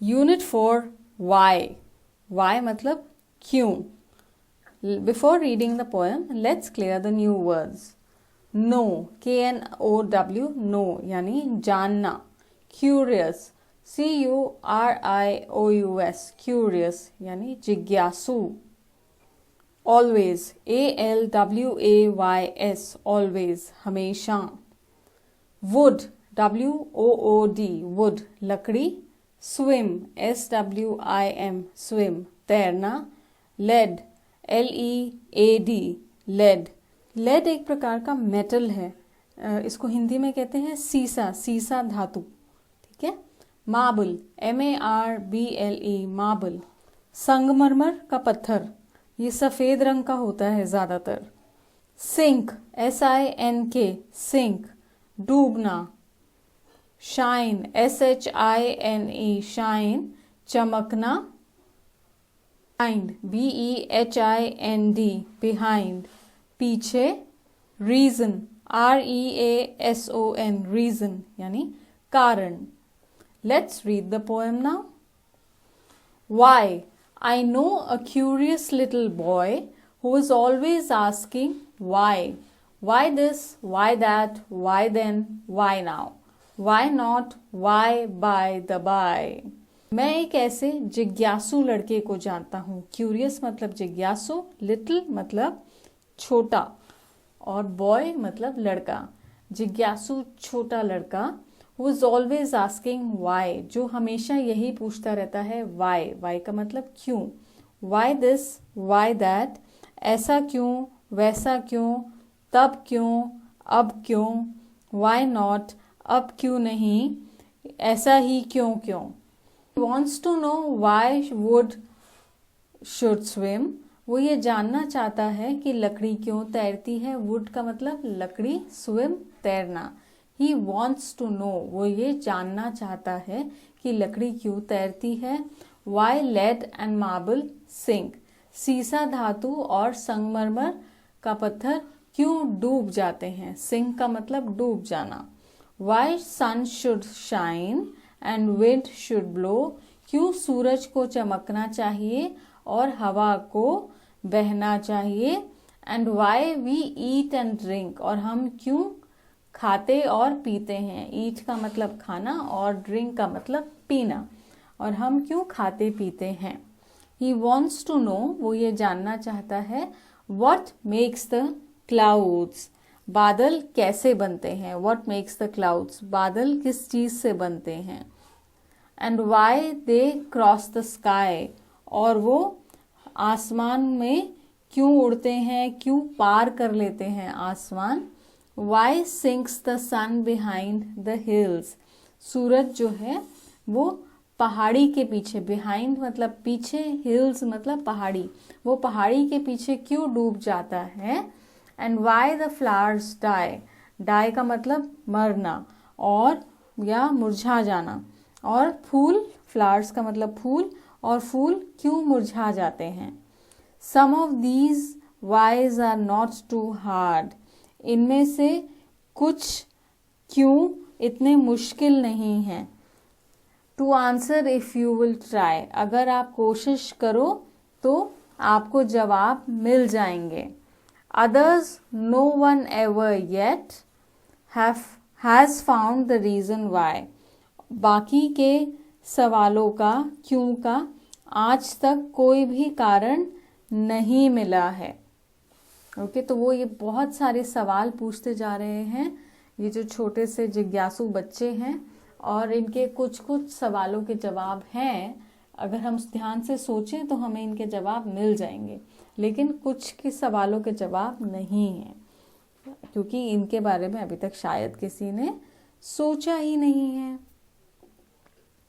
Unit 4 Y. Why मतलब क्यों. Before reading the poem let's clear the new words. Know, KNOW, know यानी जानना. Curious, CURIOUS, curious यानी जिज्ञासु. ऑलवेज, ALWAYS, ऑलवेज हमेशा. वुड, WOOD, वुड लकड़ी. स्विम, SWIM, स्विम तैरना. Lead, LEAD, lead. लेड एक प्रकार का मेटल है. इसको हिंदी में कहते हैं सीसा, सीसा धातु. ठीक है. Marble, MARBLE, marble. संगमरमर का पत्थर, ये सफेद रंग का होता है ज्यादातर. सिंक, SINK, सिंक डूबना. शाइन, SHINE, शाइन चमकना. BEHIND, बिहाइंड पीछे. रीजन, REASON, रीजन यानी कारण. Let's read the poem now. Why? I know a curious little boy who is always asking why. Why this? Why that? Why then? Why now? Why not? Why by the by? मैं एक ऐसे जिज्ञासु लड़के को जानता हूँ. Curious मतलब जिज्ञासु, लिटिल मतलब छोटा और बॉय मतलब लड़का. जिज्ञासु छोटा लड़का. Who is always asking why, जो हमेशा यही पूछता रहता है why. why का मतलब क्यों. Why this? Why that? ऐसा क्यों, वैसा क्यों, तब क्यों, अब क्यों. Why not? अब क्यों नहीं, ऐसा ही क्यों क्यों. He wants to know why wood should swim. वो ये जानना चाहता है कि लकड़ी क्यों तैरती है. वुड का मतलब लकड़ी, स्विम तैरना. He wants to know, वो ये जानना चाहता है कि लकड़ी क्यों तैरती है. Why lead and marble sink, सीसा धातु और संगमरमर का पत्थर क्यों डूब जाते हैं. सिंक का मतलब डूब जाना. Why sun should shine and wind should blow, क्यों सूरज को चमकना चाहिए और हवा को बहना चाहिए. And why we eat and drink, और हम क्यों खाते और पीते हैं. ईट का मतलब खाना और ड्रिंक का मतलब पीना. और हम क्यों खाते पीते हैं. He wants to know, वो ये जानना चाहता है. What makes the clouds, बादल कैसे बनते हैं. What makes the clouds, बादल किस चीज से बनते हैं. And why they cross the sky, और वो आसमान में क्यों उड़ते हैं, क्यों पार कर लेते हैं आसमान. Why sinks the sun behind the hills, सूरज जो है वो पहाड़ी के पीछे. behind मतलब पीछे, hills मतलब पहाड़ी. वो पहाड़ी के पीछे क्यों डूब जाता है. And why the flowers die, die का मतलब मरना और या मुरझा जाना. और फूल, flowers का मतलब फूल, और फूल क्यों मुरझा जाते हैं. Some of these whys are not too hard, इनमें से कुछ क्यों इतने मुश्किल नहीं हैं. To answer if you will try, अगर आप कोशिश करो तो आपको जवाब मिल जाएंगे. Others no one ever yet has found the reason why, बाकी के सवालों का, क्यों का आज तक कोई भी कारण नहीं मिला है. ओके तो वो ये बहुत सारे सवाल पूछते जा रहे हैं, ये जो छोटे से जिज्ञासु बच्चे हैं. और इनके कुछ कुछ सवालों के जवाब हैं. अगर हम ध्यान से सोचें तो हमें इनके जवाब मिल जाएंगे. लेकिन कुछ के सवालों के जवाब नहीं हैं, क्योंकि इनके बारे में अभी तक शायद किसी ने सोचा ही नहीं है.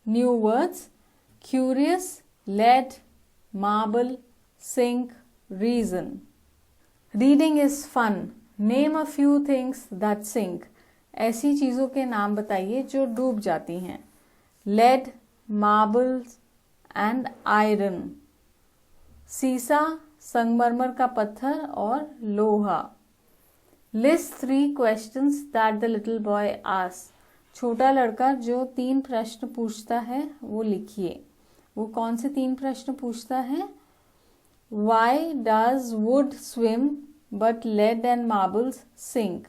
New words: curious, lead, marble, sink, reason. Reading is fun. Name a few things that sink, ऐसी चीजों के नाम बताइए जो डूब जाती हैं. Lead, marbles and iron. सीसा, संगमरमर का पत्थर और लोहा. List 3 questions that the little boy asked, छोटा लड़का जो 3 प्रश्न पूछता है वो लिखिए। वो कौन से 3 प्रश्न पूछता है? Why does wood swim but lead and marbles sink?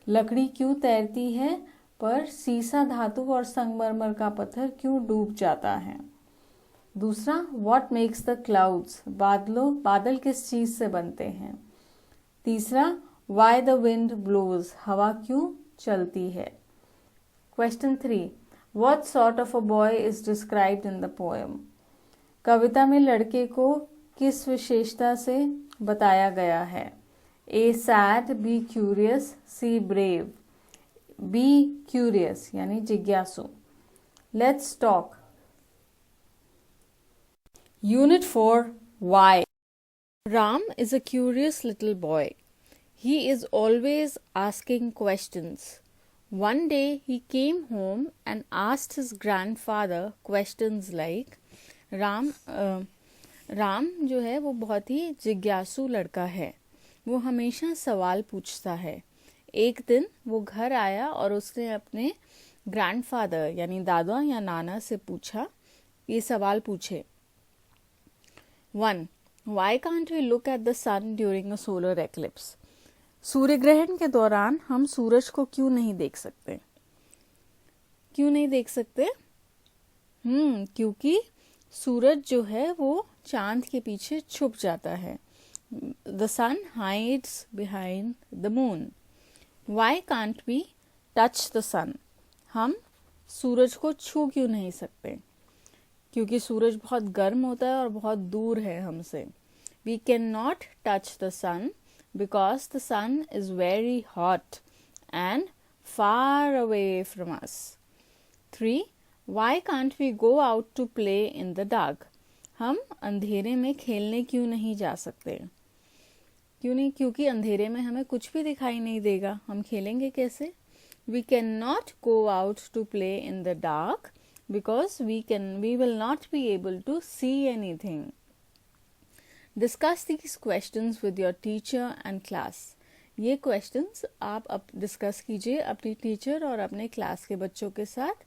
लकड़ी क्यों तैरती है पर सीसा धातु और संगमरमर का पत्थर क्यों डूब जाता है? दूसरा, What makes the clouds? बादल किस चीज से बनते हैं? तीसरा, Why the wind blows? हवा क्यों चलती है? Question 3. What sort of a boy is described in the poem? कविता में लड़के को किस विशेषता से बताया गया है? A. sad, B. curious, C. brave. B. curious यानी जिज्ञासु। Let's talk. Unit 4. Why? Ram is a curious little boy. He is always asking questions. One day he came home and asked his grandfather questions like Ram जो है वो बहुत ही जिज्ञासु लड़का है। वो हमेशा सवाल पूछता है। एक दिन वो घर आया और उसने अपने ग्रैंडफादर यानी दादा या नाना से पूछा, ये सवाल पूछे। 1. Why can't we look at the sun during a solar eclipse? सूर्य ग्रहण के दौरान हम सूरज को क्यों नहीं देख सकते? क्यों नहीं देख सकते? क्योंकि सूरज जो है वो चांद के पीछे छुप जाता है। The sun hides behind the moon. Why can't we touch the sun? हम सूरज को छू क्यों नहीं सकते? क्योंकि सूरज बहुत गर्म होता है और बहुत दूर है हमसे। We cannot touch the sun because the sun is very hot and far away from us. 3. Why can't we go out to play in the dark? हम अंधेरे में खेलने क्यों नहीं जा सकते? क्यों नहीं? क्योंकि अंधेरे में हमें कुछ भी दिखाई नहीं देगा। हम खेलेंगे कैसे? We cannot go out to play in the dark because we will not be able to see anything. Discuss these questions with your teacher and class. ये questions आप डिस्कस कीजिए अपनी टीचर और अपने क्लास के बच्चों के साथ।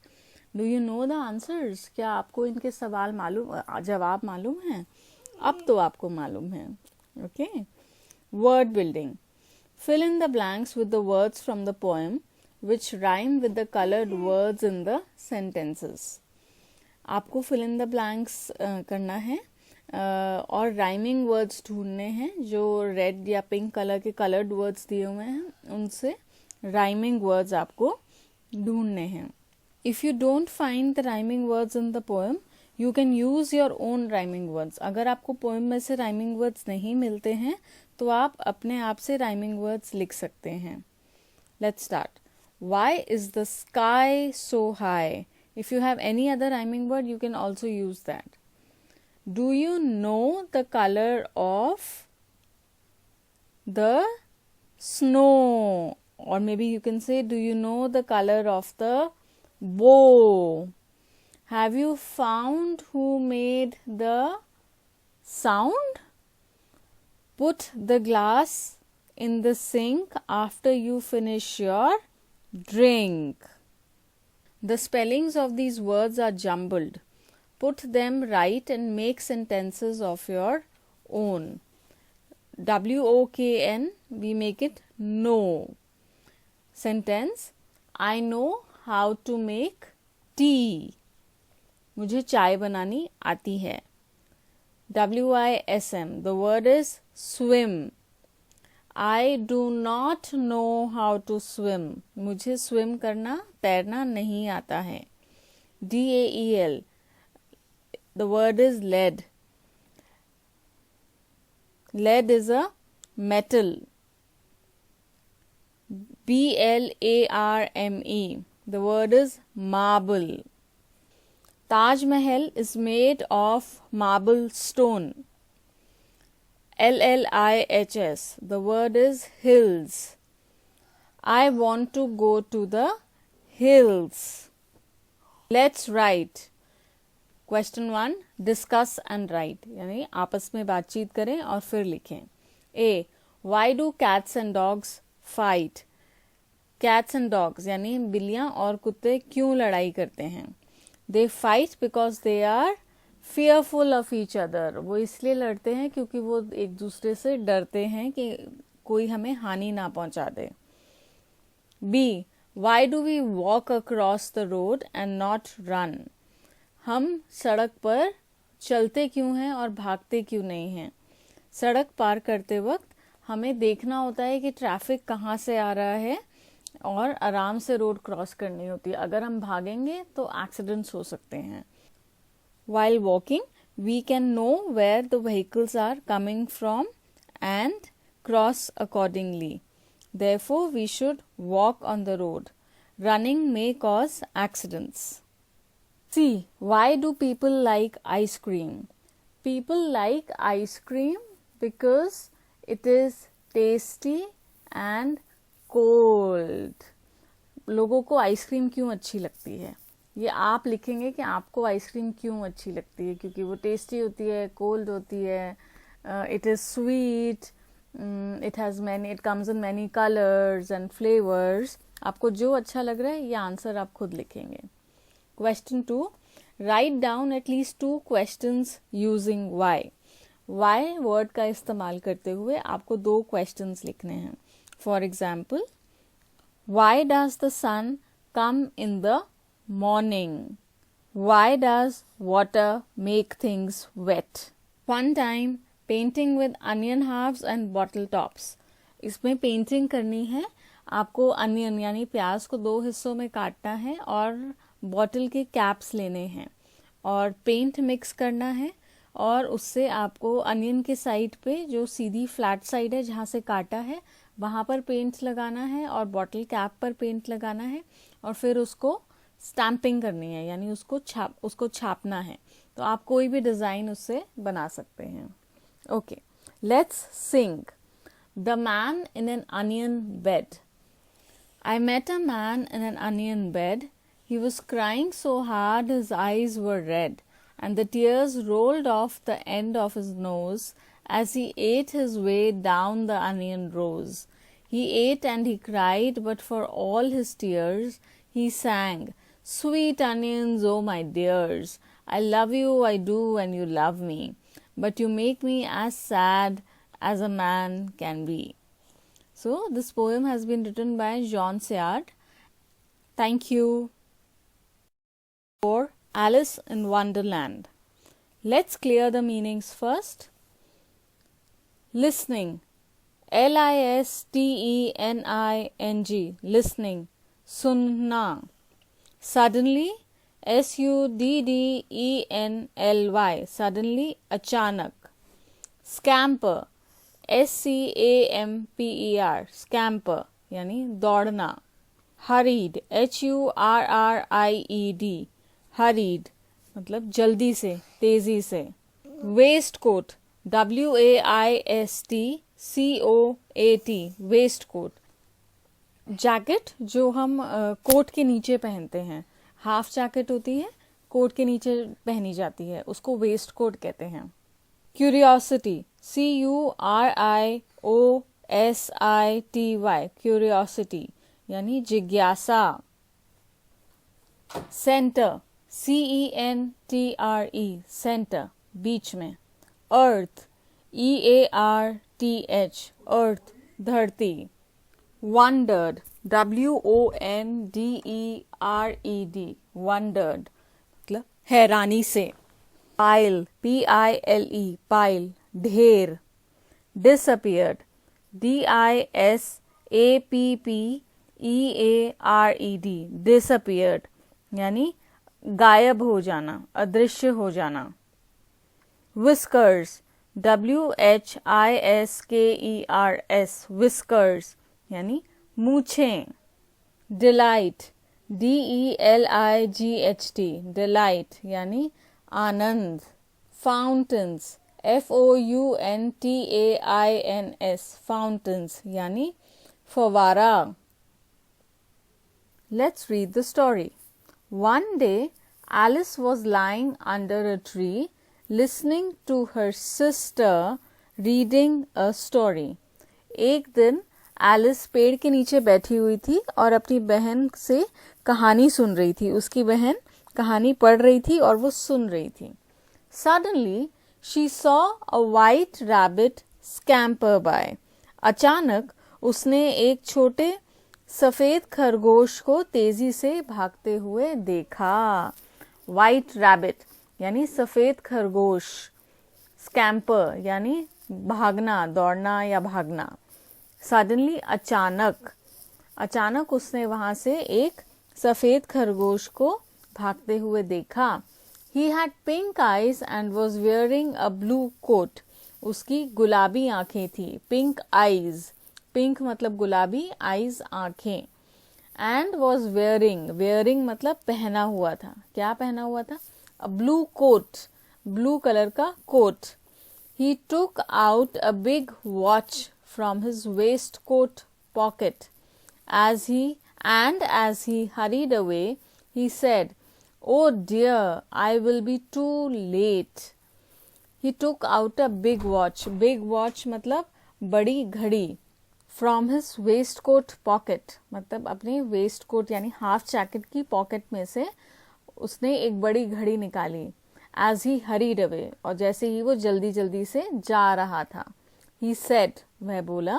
Do you know the answers? क्या आपको इनके जवाब मालूम है? अब तो आपको मालूम है। Okay. Word building. Fill in the blanks with the words from the poem which rhyme with the colored words in the sentences. आपको fill in the blanks करना है और rhyming words ढूंढने हैं जो रेड या पिंक कलर के colored words दिए हुए हैं, उनसे rhyming words आपको ढूंढने हैं। If you don't find the rhyming words in the poem, you can use your own rhyming words. अगर आपको poem में से rhyming words नहीं मिलते हैं तो आप अपने आप से rhyming words लिख सकते हैं। Let's start. Why is the sky so high? If you have any other rhyming word, you can also use that. Do you know the color of the snow? Or maybe you can say, do you know the color of the bow? Have you found who made the sound? Put the glass in the sink after you finish your drink. The spellings of these words are jumbled. Put them right and make sentences of your own. WOKN, we make it know. Sentence, I know how to make tea. मुझे चाय बनानी आती है। WISM, the word is swim. I do not know how to swim. मुझे swim करना, तैरना नहीं आता है। DAEL, the word is lead. Lead is a metal. BLARME, the word is marble. Taj Mahal is made of marble stone. LLIHS, the word is hills. I want to go to the hills. Let's write. Question 1, discuss and write. यानी आपस में बातचीत करें और फिर लिखें। A. Why do cats and dogs fight? cats and dogs यानी बिल्लियाँ और कुत्ते क्यों लड़ाई करते हैं? They fight because they are fearful of each other. वो इसलिए लड़ते हैं क्योंकि वो एक दूसरे से डरते हैं कि कोई हमें हानि ना पहुंचा दे. B. Why do we walk across the road and not run? हम सड़क पर चलते क्यों हैं और भागते क्यों नहीं हैं? सड़क पार करते वक्त हमें देखना होता है कि ट्रैफिक कहाँ से आ रहा है और आराम से रोड क्रॉस करनी होती है. अगर हम भागेंगे तो एक्सीडेंट्स हो सकते हैं. While walking, we can know where the vehicles are coming from and cross accordingly. Therefore, we should walk on the road. Running may cause accidents. C. Why do people like ice cream? People like ice cream because it is tasty and cold. लोगों को ice cream क्यों अच्छी लगती है? ये आप लिखेंगे कि आपको आइसक्रीम क्यों अच्छी लगती है. क्योंकि वो टेस्टी होती है, कोल्ड होती है, it is sweet, it comes in many colours and flavours. आपको जो अच्छा लग रहा है ये आंसर आप खुद लिखेंगे. Question 2. Write down at least 2 questions using why. Why word का इस्तेमाल करते हुए आपको 2 questions लिखने हैं. For example, why does the sun come in the morning? Why does water make things wet? Fun time painting with onion halves and bottle tops. इसमें painting करनी है. आपको अनियन यानी प्याज को 2 हिस्सों में काटना है और बॉटल के कैप्स लेने हैं और पेंट मिक्स करना है और उससे आपको अनियन के साइड पे जो सीधी फ्लैट साइड है जहाँ से काटा है वहाँ पर पेंट लगाना है और बॉटल कैप पर पेंट लगाना है और फिर उसको स्टैम्पिंग करनी है यानी उसको छापना है. तो आप कोई भी डिज़ाइन उससे बना सकते हैं. Okay, let's Singh. The man in an onion bed. I met a man in an onion bed. He was crying so hard his eyes were red, and the tears rolled off the end of his nose as he ate his way down the onion rows. He ate and he cried, but for all his tears, he sang, "Sweet onions, oh my dears, I love you, I do, and you love me, but you make me as sad as a man can be." So, this poem has been written by Jean Sayard. Thank you. For Alice in Wonderland. Let's clear the meanings first. Listening. Listening. Listening. Sunna. Suddenly. Suddenly. Suddenly. Achanak. Scamper. SCAMPER. Scamper यानी दौड़ना. Hurried. HURRIED. Hurried मतलब जल्दी से, तेजी से. Waistcoat. WAISTCOAT. Waistcoat. Jacket जो हम coat के नीचे पहनते हैं. हाफ जैकेट होती है, कोट के नीचे पहनी जाती है, उसको वेस्ट कोट कहते हैं. Curiosity. CURIOSITY. Curiosity यानी जिज्ञासा. Center. CENTRE. Center बीच में. Earth. EARTH. Earth धरती. Wondered. WONDERED. Wondered मतलब हैरानी से. Pile. PILE. Pile ढेर. Disappeared. DISAPPEARED. Disappeared यानी गायब हो जाना, अदृश्य हो जाना. Whiskers. WHISKERS. Whiskers यानी मूछें. Delight. DELIGHT. Delight यानी आनंद. Fountains. FOUNTAINS. Fountains यानी फवारा. Let's read the story. One day, Alice was lying under a tree listening to her sister reading a story. एक दिन एलिस पेड़ के नीचे बैठी हुई थी और अपनी बहन से कहानी सुन रही थी। उसकी बहन कहानी पढ़ रही थी और वो सुन रही थी। Suddenly she saw a white rabbit scamper by. अचानक उसने एक छोटे सफेद खरगोश को तेजी से भागते हुए देखा। वाइट रैबिट यानी सफेद खरगोश, स्कैम्पर यानी भागना, दौड़ना या भागना। सडनली अचानक उसने वहां से एक सफेद खरगोश को भागते हुए देखा। He had pink eyes and was wearing a blue coat. उसकी गुलाबी आंखें थी। पिंक आईज, पिंक मतलब गुलाबी, आईज आंखें। एंड वॉज वेयरिंग मतलब पहना हुआ था। क्या पहना हुआ था? अ ब्लू कोट, ब्लू कलर का coat. He took out a big watch from his waistcoat pocket. As he hurried away, he said, "Oh dear, I will be too late." He took out a big watch. Big watch मतलब बड़ी घड़ी. From his waistcoat pocket मतलब अपनी waistcoat यानी half jacket की pocket में से उसने एक बड़ी घड़ी निकाली। As he hurried away और जैसे ही वो जल्दी जल्दी से जा रहा था। He said वह बोला,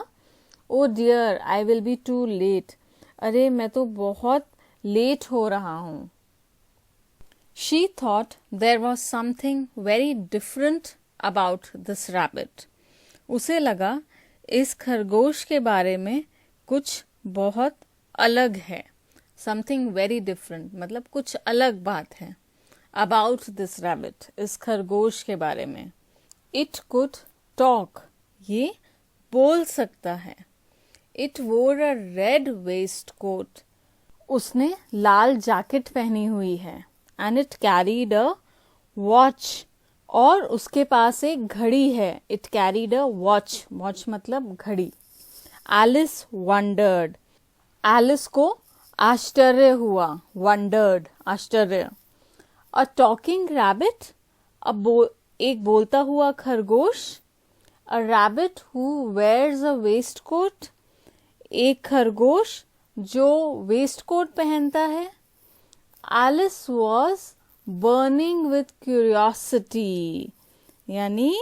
"Oh dear, I will be too late." अरे मैं तो बहुत लेट हो रहा हूँ। She thought there was something very different about this rabbit. उसे लगा इस खरगोश के बारे में कुछ बहुत अलग है। Something very different मतलब कुछ अलग बात है। About this rabbit इस खरगोश के बारे में। It could talk ये बोल सकता है। It wore a red waistcoat उसने लाल जैकेट पहनी हुई है। And it carried a watch और उसके पास एक घड़ी है। It carried a watch, watch मतलब घड़ी। Alice wondered Alice को आश्चर्य हुआ। Wondered आश्चर्य। A talking rabbit एक बोलता हुआ खरगोश। A rabbit who wears a waistcoat एक खरगोश जो वेस्टकोट पहनता है। Alice was burning with curiosity यानी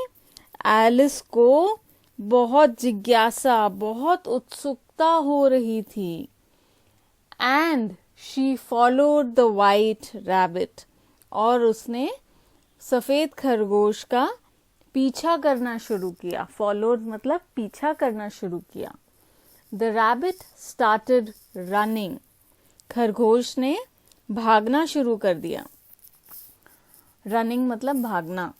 एलिस को बहुत जिज्ञासा, बहुत उत्सुकता हो रही थी। And she followed the white rabbit और उसने सफेद खरगोश का पीछा करना शुरू किया। Followed मतलब पीछा करना शुरू किया। The rabbit started running खरगोश ने भागना शुरू कर दिया। Running मतलब भागना।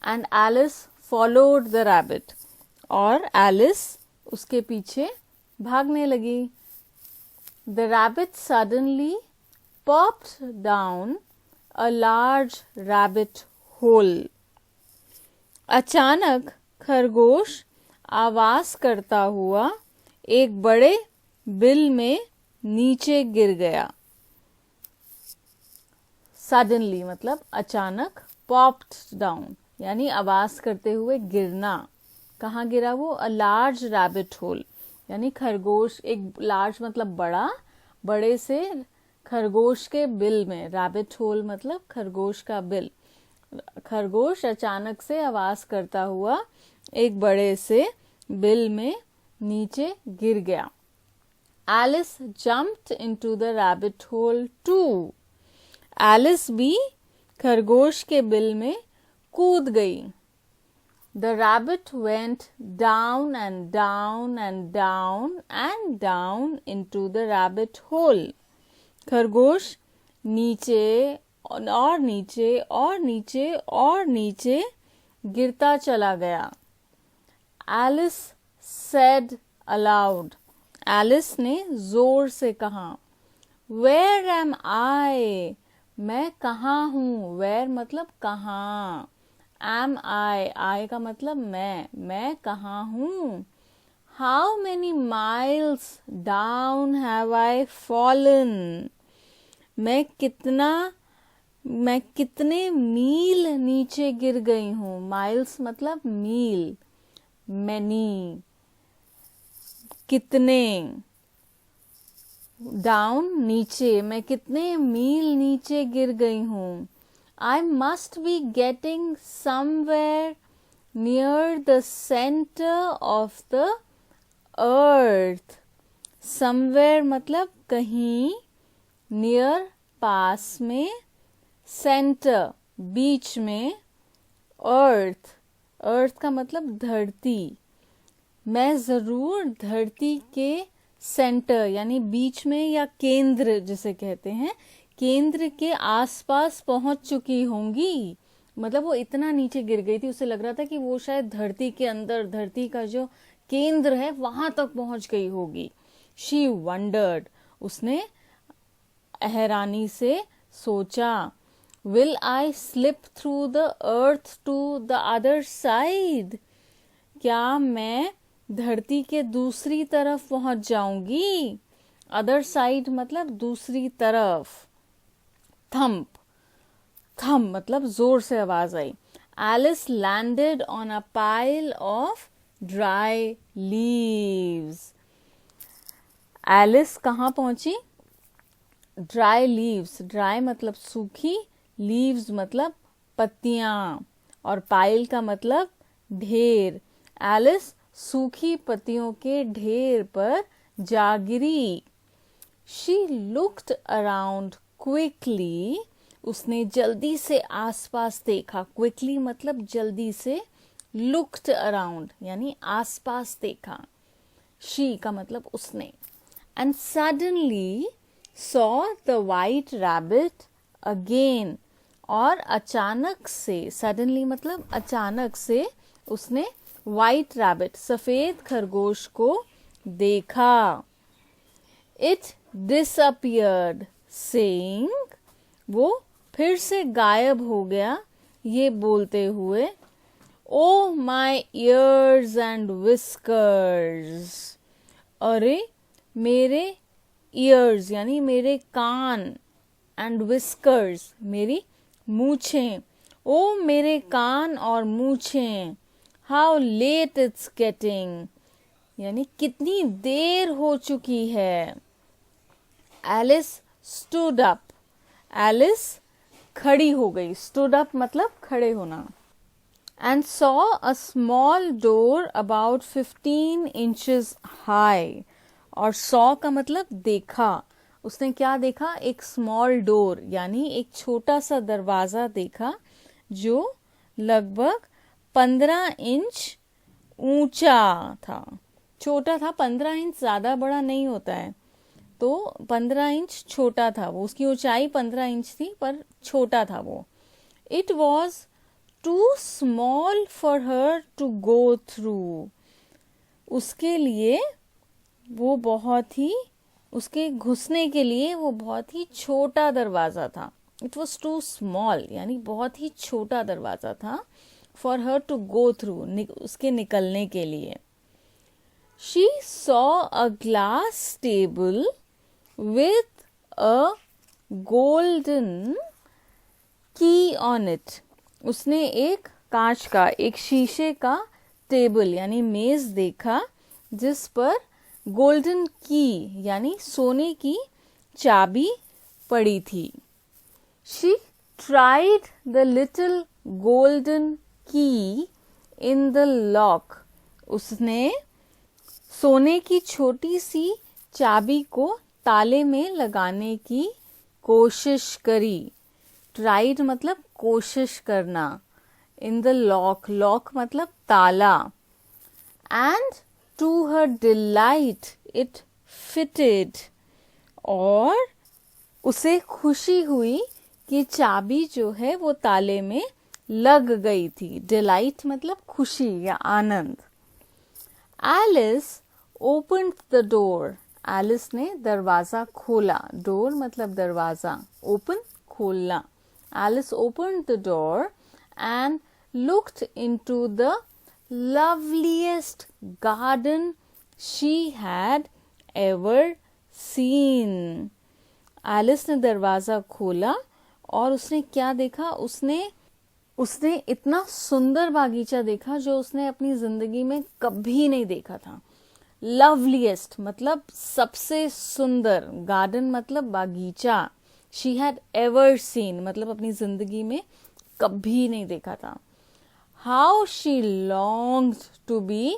And Alice followed the rabbit और एलिस उसके पीछे भागने लगी। The rabbit suddenly popped down a large rabbit hole. अचानक खरगोश आवाज करता हुआ एक बड़े बिल में नीचे गिर गया। Suddenly मतलब अचानक, popped down यानी आवाज करते हुए गिरना। कहाँ गिरा वो? A large rabbit hole यानी खरगोश, एक लार्ज मतलब बड़ा, बड़े से खरगोश के बिल में। रैबिट होल मतलब खरगोश का बिल। खरगोश अचानक से आवाज करता हुआ एक बड़े से बिल में नीचे गिर गया। Alice jumped into the rabbit hole to Alice भी खरगोश के बिल में कूद गई। The rabbit went down and down and down and down into the rabbit hole. खरगोश नीचे और नीचे और नीचे और नीचे गिरता चला गया। Alice said aloud. Alice ने जोर से कहा, Where am I? मैं कहाँ हूँ? Where मतलब कहाँ। Am I का मतलब मैं कहाँ हूँ। How many miles down have I fallen? मैं कितने मील नीचे गिर गई हूँ। माइल्स मतलब मील। Many कितने, डाउन नीचे, मैं कितने मील नीचे गिर गई हूँ. I must be getting somewhere near the center of the earth. Somewhere मतलब कहीं, near पास में, center बीच में, earth, earth का मतलब धरती. मैं ज़रूर धरती के सेंटर यानी बीच में या केंद्र जिसे कहते हैं, केंद्र के आसपास पहुंच चुकी होंगी. मतलब वो इतना नीचे गिर गई थी, उसे लग रहा था कि वो शायद धरती के अंदर, धरती का जो केंद्र है वहां तक पहुंच गई होगी. शी वंडर्ड, उसने हैरानी से सोचा. Will I slip through the earth to the other side, क्या मैं धरती के दूसरी तरफ पहुंच जाऊंगी. अदर साइड मतलब दूसरी तरफ. थम्प, थम मतलब जोर से आवाज आई. Alice landed on a pile of dry leaves. Alice कहाँ पहुंची? ड्राई लीव्स, ड्राई मतलब सूखी, लीव्स मतलब पत्तियां, और पाइल का मतलब ढेर. एलिस सूखी पत्तियों के ढेर पर जा गिरी. शी लुक्ड अराउंड क्विकली, उसने जल्दी से आसपास देखा. क्विकली मतलब जल्दी से, लुक्ड अराउंड यानी आसपास देखा. शी का मतलब उसने. And suddenly saw the white rabbit again, और अचानक से, सडनली मतलब अचानक से, उसने व्हाइट रैबिट सफेद खरगोश को देखा. इट डिसअपियर्ड सेइंग, वो फिर से गायब हो गया ये बोलते हुए. ओ माई ईयर्स एंड विस्कर्स, अरे मेरे ईयर्स यानी मेरे कान, एंड विस्कर्स मेरी मूछें. ओ मेरे कान और मूछें. हाउ लेट इट्स गेटिंग, यानी कितनी देर हो चुकी है. एलिस स्टूड अप, एलिस खड़ी हो गई. स्टूड अप मतलब खड़े होना. And saw a small door about 15 inches high, और सॉ का मतलब देखा. उसने क्या देखा? एक स्मॉल डोर यानी एक छोटा सा दरवाजा देखा जो लगभग 15 इंच ऊंचा था. छोटा था, 15 इंच ज्यादा बड़ा नहीं होता है, तो 15 इंच छोटा था वो. उसकी ऊंचाई 15 इंच थी पर छोटा था वो. It was too small for her to go through, उसके लिए वो बहुत ही, उसके घुसने के लिए वो बहुत ही छोटा दरवाजा था. इट वॉज टू स्मॉल यानी बहुत ही छोटा दरवाजा था. For her to go through, उसके निकलने के लिए. She saw a glass table with a golden key on it. उसने एक कांच का, एक शीशे का टेबल यानी मेज देखा जिस पर गोल्डन की यानी सोने की चाबी पड़ी थी. She tried the little golden key in the lock. उसने सोने की छोटी सी चाबी को ताले में लगाने की कोशिश करी. ट्राइड मतलब कोशिश करना. इन द लॉक, लॉक मतलब ताला. And to her delight it fitted, और उसे खुशी हुई कि चाबी जो है वो ताले में लग गई थी. डिलाइट मतलब खुशी या आनंद. Alice opened the door, Alice ने दरवाजा खोला. डोर मतलब दरवाजा, ओपन खोलना. Alice opened the door and looked into the loveliest garden she had ever seen. Alice ने दरवाजा खोला और उसने क्या देखा? उसने इतना सुंदर बागीचा देखा जो उसने अपनी जिंदगी में कभी नहीं देखा था. लवलीएस्ट मतलब सबसे सुंदर, गार्डन मतलब बागीचा, शी हैड एवर सीन मतलब अपनी जिंदगी में कभी नहीं देखा था. How she longed to be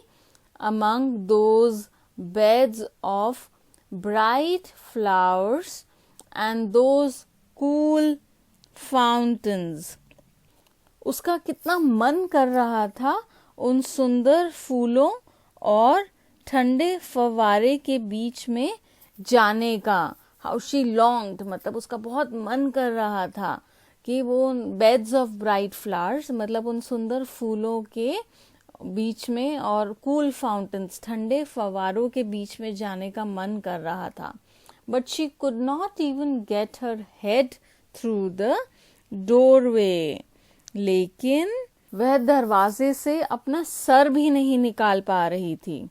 among those beds of bright flowers and those cool fountains. उसका कितना मन कर रहा था उन सुंदर फूलों और ठंडे फव्वारे के बीच में जाने का. हाउ शी लॉन्ग्ड मतलब उसका बहुत मन कर रहा था कि वो बेड्स ऑफ ब्राइट फ्लावर्स मतलब उन सुंदर फूलों के बीच में और कूल फाउंटेन्स ठंडे फव्वारों के बीच में जाने का मन कर रहा था. But she could not even get her head through the doorway. लेकिन वह दरवाजे से अपना सर भी नहीं निकाल पा रही थी.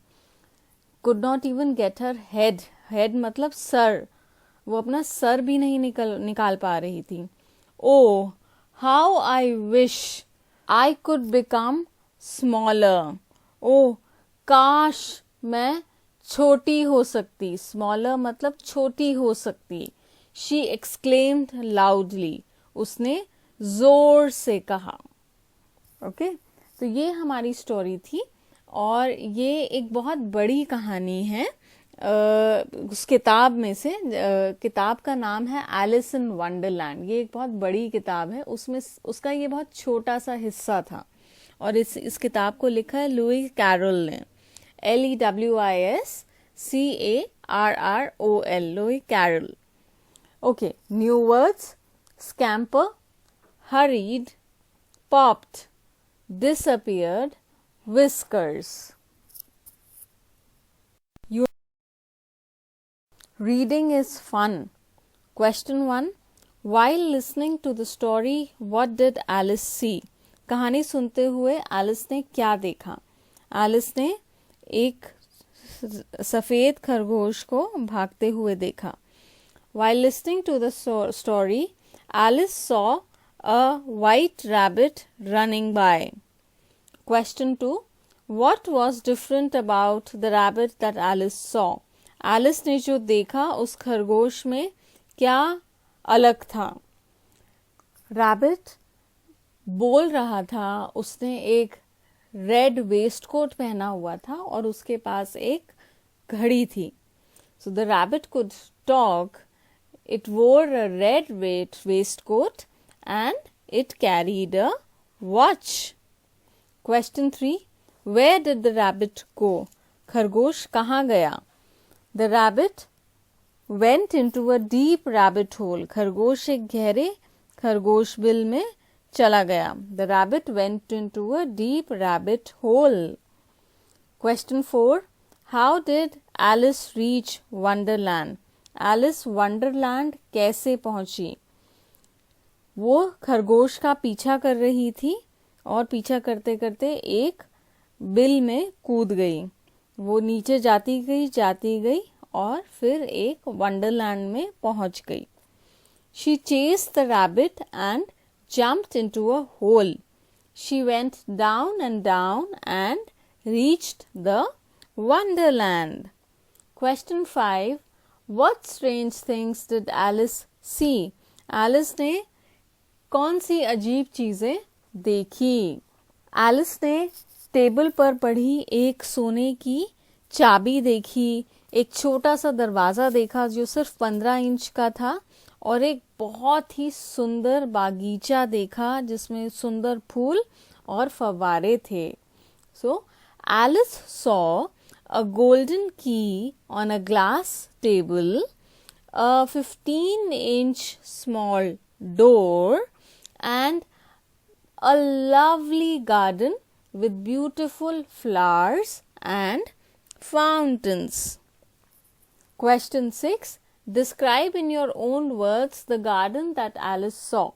Could not even get her head, head मतलब सर, वो अपना सर भी नहीं निकाल पा रही थी. Oh how I wish I could become smaller. Oh काश मैं छोटी हो सकती, स्मॉलर मतलब छोटी हो सकती. शी एक्सक्लेम्ड लाउडली, उसने जोर से कहा. ओके तो ये हमारी स्टोरी थी और ये एक बहुत बड़ी कहानी है उस किताब में से. किताब का नाम है एलिस इन वंडरलैंड. ये एक बहुत बड़ी किताब है, उसमें उसका ये बहुत छोटा सा हिस्सा था और इस किताब को लिखा है लुई कैरोल ने. LEWISCARROL, Lewis Carroll. Okay new words. Scamper, hurried, popped, disappeared, whiskers. Reading is fun. Question 1. While listening to the story, what did Alice see? कहानी सुनते हुए एलिस ने क्या देखा? एलिस ने एक सफेद खरगोश को भागते हुए देखा. While listening to the story, Alice saw a white rabbit running by. Question 2. What was different about the rabbit that Alice saw? Alice ने जो देखा उस खरगोश में क्या अलग था? Rabbit बोल रहा था, उसने एक रेड वेस्ट कोट पहना हुआ था और उसके पास एक घड़ी थी. So the rabbit could talk. It wore a red waistcoat and it carried a watch. Question 3. Where did the rabbit go? खरगोश कहाँ गया? The rabbit went into a deep rabbit hole. खरगोश एक गहरे खरगोश बिल में चला गया. The rabbit went into a deep rabbit hole. Question 4. How did Alice reach Wonderland? Alice Wonderland कैसे पहुंची? वो खरगोश का पीछा कर रही थी और पीछा करते करते एक बिल में कूद गई. वो नीचे जाती गई और फिर एक वंडरलैंड में पहुंच गई. She chased the rabbit and jumped into a hole. She went down and reached the wonderland. Question 5. What strange things did Alice see? Alice ने कौन सी अजीब चीजें देखी? Alice ने टेबल पर पड़ी एक सोने की चाबी देखी, एक छोटा सा दरवाजा देखा जो सिर्फ 15 इंच का था और एक बहुत ही सुंदर बागीचा देखा जिसमें सुंदर फूल और फव्वारे थे. So Alice saw a golden key on a glass table, a 15-inch small door, and a lovely garden with beautiful flowers and fountains. Question 6. Describe in your own words the garden that Alice saw.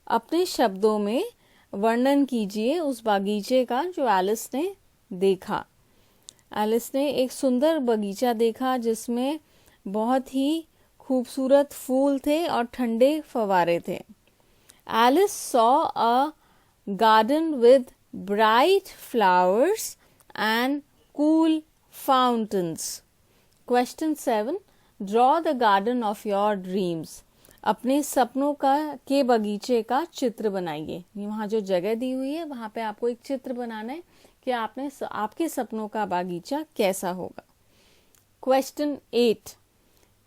अपने शब्दों में वर्णन कीजिए उस बागीचे का जो Alice ने देखा. एलिस ने एक सुंदर बगीचा देखा जिसमें बहुत ही खूबसूरत फूल थे और ठंडे फव्वारे थे. Alice saw a garden with bright flowers and cool fountains. Question 7. Draw the garden of your dreams. अपने सपनों के बगीचे का चित्र बनाइए. वहाँ जो जगह दी हुई है वहाँ पे आपको एक चित्र बनाना है कि आपके सपनों का बागीचा कैसा होगा. Question 8.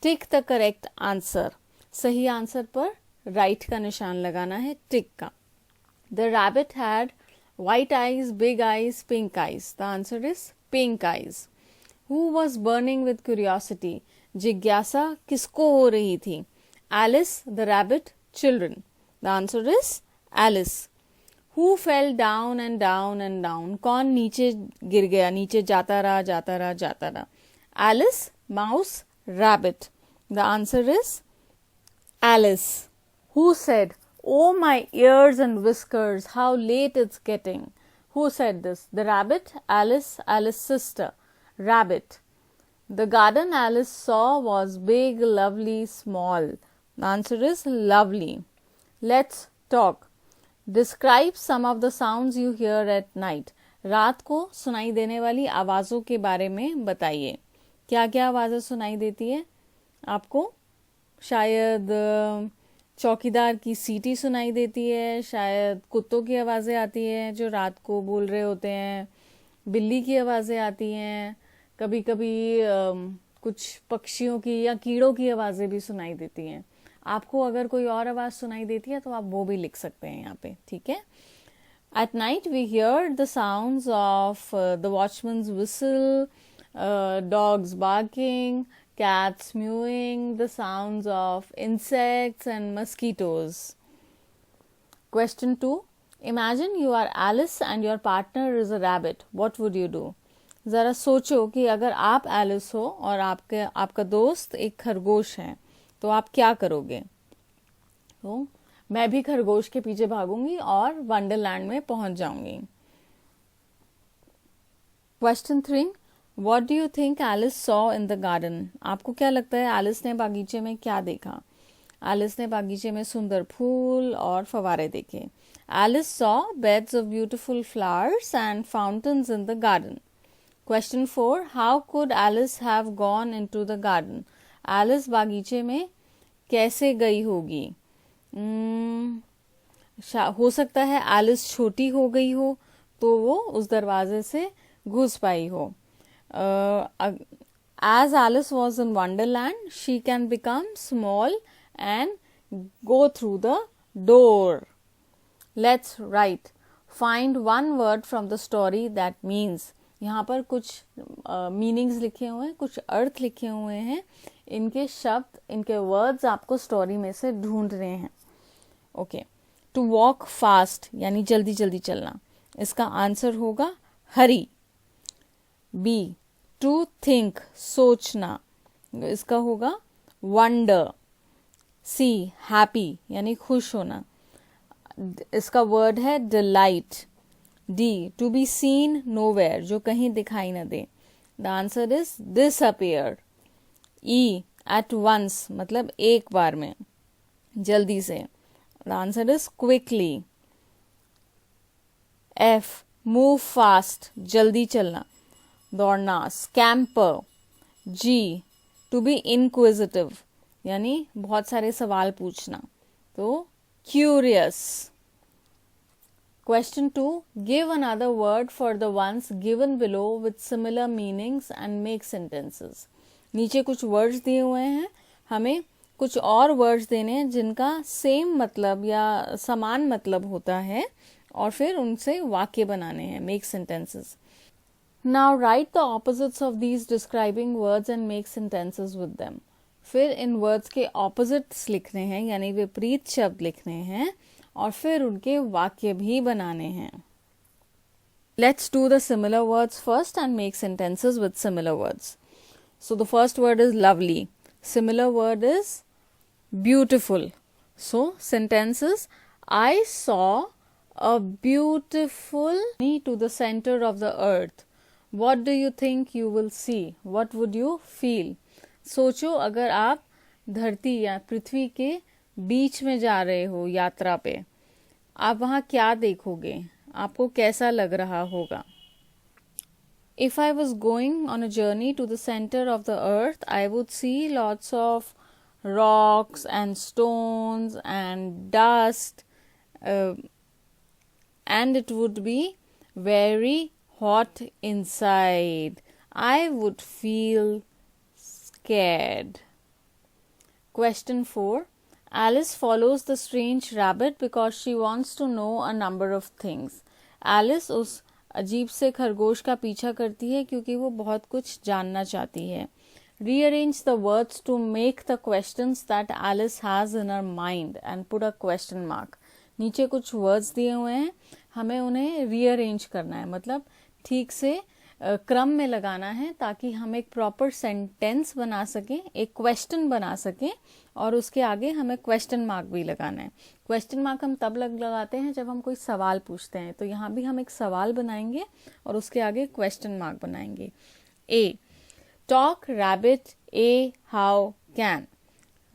Tick the correct answer. सही आंसर पर राइट का निशान लगाना है, टिक का. The rabbit had white eyes, big eyes, pink eyes. The answer is pink eyes. Who was burning with curiosity? जिज्ञासा किसको हो रही थी? Alice, the rabbit, children. The answer is Alice. Who fell down and down and down? कौन नीचे गिर गया, नीचे जाता रहा. Alice, mouse, rabbit. The answer is Alice. Who said, "Oh my ears and whiskers, how late it's getting"? Who said this? The rabbit, Alice, Alice's sister, rabbit. The garden Alice saw was big, lovely, small. The answer is lovely. Let's talk. Describe some of the sounds you hear at night. रात को सुनाई देने वाली आवाज़ों के बारे में बताइए. क्या क्या आवाज़ें सुनाई देती है आपको? शायद चौकीदार की सीटी सुनाई देती है, शायद कुत्तों की आवाज़ें आती हैं जो रात को बोल रहे होते हैं, बिल्ली की आवाज़ें आती हैं, कभी कभी कुछ पक्षियों की या कीड़ों की आवाज़ें भी सुनाई देती हैं. आपको अगर कोई और आवाज़ सुनाई देती है तो आप वो भी लिख सकते हैं यहाँ पे, ठीक है. At night we hear the sounds of the watchman's whistle, dogs barking, cats mewing, the sounds of insects and mosquitoes. Question 2. Imagine you are Alice and your partner is a rabbit. What would you do? ज़रा सोचो कि अगर आप Alice हो और आपका दोस्त एक खरगोश है तो आप क्या करोगे. तो मैं भी खरगोश के पीछे भागूंगी और वंडरलैंड में पहुंच जाऊंगी. Question 3. What do you think Alice saw in the garden? आपको क्या लगता है एलिस ने बागीचे में क्या देखा? एलिस ने बागीचे में सुंदर फूल और फवारे देखे. Alice saw beds of beautiful flowers and fountains in the garden. Question 4. How could Alice have gone into the garden? Alice बागीचे में कैसे गई होगी? हो सकता है एलिस छोटी हो गई हो तो वो उस दरवाजे से घुस पाई हो. As Alice was in Wonderland, she can become small and go through the door. Let's write. Find one word from the story that means. यहाँ पर कुछ मीनिंग्स लिखे हुए हैं, कुछ अर्थ लिखे हुए हैं. इनके शब्द, इनके वर्ड्स आपको स्टोरी में से ढूंढने हैं. ओके. टू वॉक फास्ट यानी जल्दी जल्दी चलना. इसका आंसर होगा हरी. बी. टू थिंक सोचना. इसका होगा वंडर. सी. हैप्पी यानी खुश होना. इसका वर्ड है delight. D. To be seen nowhere जो कहीं दिखाई न दे. The answer is disappear. E. At once मतलब एक बार में, जल्दी से. The answer is quickly. F. Move fast जल्दी चलना, दौड़ना. Scamper. G. To be inquisitive यानी बहुत सारे सवाल पूछना. तो curious. Question 2. Give another word for the ones given below with similar meanings and make sentences. नीचे कुछ वर्ड्स दिए हुए हैं, हमें कुछ और वर्ड्स देने हैं जिनका सेम मतलब या समान मतलब होता है और फिर उनसे वाक्य बनाने हैं, make sentences. Now write the opposites of these describing words and make sentences with them. फिर इन वर्ड्स के opposites लिखने हैं यानी विपरीत शब्द लिखने हैं और फिर उनके वाक्य भी बनाने हैं. Let's do the similar words first and make sentences with similar words. So the first word is lovely. Similar word is beautiful. So sentence is, I saw a beautiful to the center of the earth. What do you think you will see? What would you feel? सोचो अगर आप धरती या पृथ्वी के बीच में जा रहे हो यात्रा पे, आप वहाँ क्या देखोगे, आपको कैसा लग रहा होगा. If I was going on a journey to the center of the earth, I would see lots of rocks and stones and dust, and it would be very hot inside. I would feel scared. Question 4. Alice follows the strange rabbit because she wants to know a number of things. Alice उस अजीब से खरगोश का पीछा करती है क्योंकि वो बहुत कुछ जानना चाहती है. Rearrange the words to make the questions that Alice has in her mind and put a question mark. नीचे कुछ वर्ड्स दिए हुए हैं, हमें उन्हें रीअरेंज करना है, मतलब ठीक से क्रम में लगाना है ताकि हम एक प्रॉपर सेंटेंस बना सकें, एक क्वेश्चन बना सकें और उसके आगे हमें क्वेश्चन मार्क भी लगाना है. क्वेश्चन मार्क हम तब लगाते हैं जब हम कोई सवाल पूछते हैं, तो यहाँ भी हम एक सवाल बनाएंगे और उसके आगे क्वेश्चन मार्क बनाएंगे. A, talk rabbit. A, how can.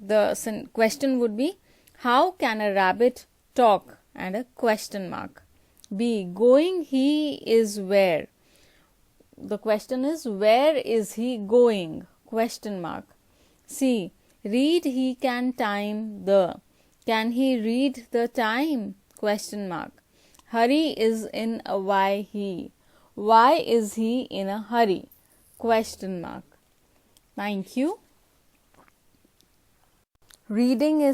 The question would be how can a rabbit talk and a question mark. B, going he is where. The question is where is he going? Question mark. C, read he can time the. Can he read the time? Question mark. Hurry is in a why he. Why is he in a hurry? Question mark. Thank you. Reading is